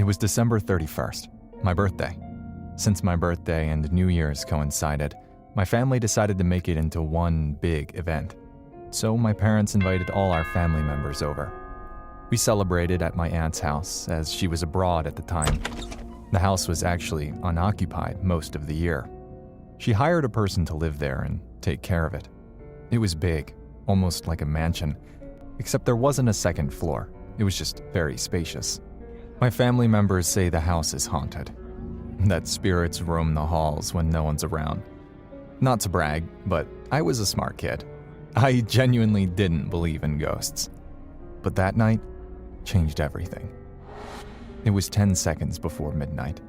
It was December 31st, my birthday. Since my birthday and New Year's coincided, my family decided to make it into one big event. So my parents invited all our family members over. We celebrated at my aunt's house, as she was abroad at the time. The house was actually unoccupied most of the year. She hired a person to live there and take care of it. It was big, almost like a mansion, except there wasn't a second floor. It was just very spacious. My family members say the house is haunted, that spirits roam the halls when no one's around. Not to brag, but I was a smart kid. I genuinely didn't believe in ghosts. But that night changed everything. It was 10 seconds before midnight.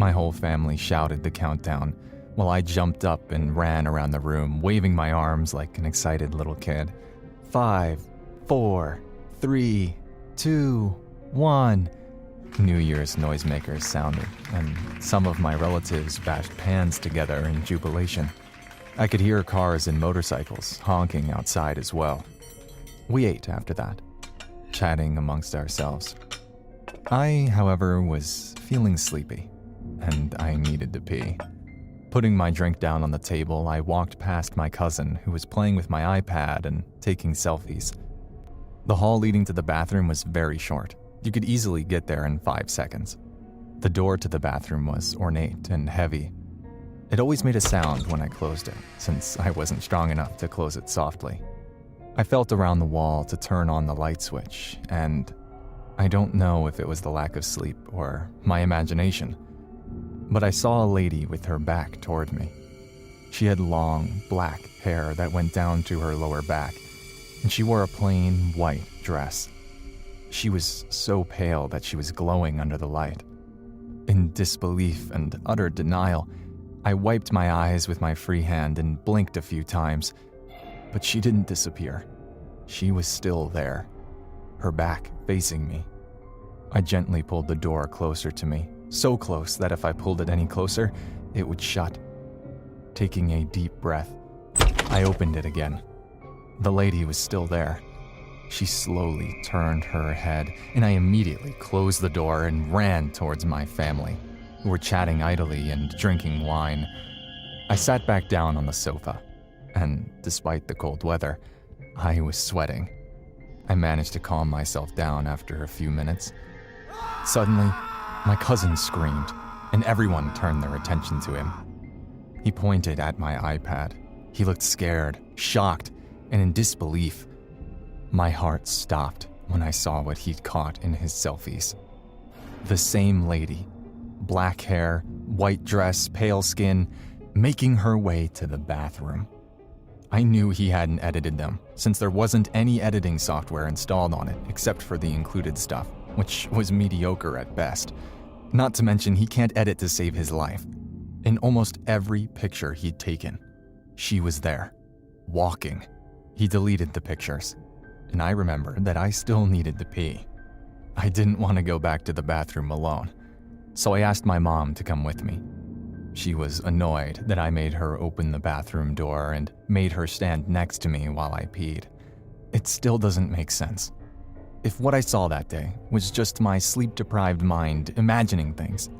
My whole family shouted the countdown while I jumped up and ran around the room, waving my arms like an excited little kid. 5, 4, 3, 2, 1. New Year's noisemakers sounded, and some of my relatives bashed pans together in jubilation. I could hear cars and motorcycles honking outside as well. We ate after that, chatting amongst ourselves. I, however, was feeling sleepy, and I needed to pee. Putting my drink down on the table, I walked past my cousin, who was playing with my iPad and taking selfies. The hall leading to the bathroom was very short. You could easily get there in 5 seconds. The door to the bathroom was ornate and heavy. It always made a sound when I closed it, since I wasn't strong enough to close it softly. I felt around the wall to turn on the light switch, and I don't know if it was the lack of sleep or my imagination, but I saw a lady with her back toward me. She had long, black hair that went down to her lower back, and she wore a plain, white dress. She was so pale that she was glowing under the light. In disbelief and utter denial, I wiped my eyes with my free hand and blinked a few times, but she didn't disappear. She was still there, her back facing me. I gently pulled the door closer to me, so close that if I pulled it any closer, it would shut. Taking a deep breath, I opened it again. The lady was still there. She slowly turned her head, and I immediately closed the door and ran towards my family, who were chatting idly and drinking wine. I sat back down on the sofa, and despite the cold weather, I was sweating. I managed to calm myself down after a few minutes. Suddenly, my cousin screamed, and everyone turned their attention to him. He pointed at my iPad. He looked scared, shocked, and in disbelief. My heart stopped when I saw what he'd caught in his selfies. The same lady, black hair, white dress, pale skin, making her way to the bathroom. I knew he hadn't edited them, since there wasn't any editing software installed on it except for the included stuff, which was mediocre at best. Not to mention he can't edit to save his life. In almost every picture he'd taken, she was there, walking. He deleted the pictures, and I remembered that I still needed to pee. I didn't want to go back to the bathroom alone, so I asked my mom to come with me. She was annoyed that I made her open the bathroom door and made her stand next to me while I peed. It still doesn't make sense. If what I saw that day was just my sleep-deprived mind imagining things,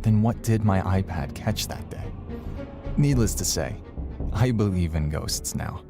then what did my iPad catch that day? Needless to say, I believe in ghosts now.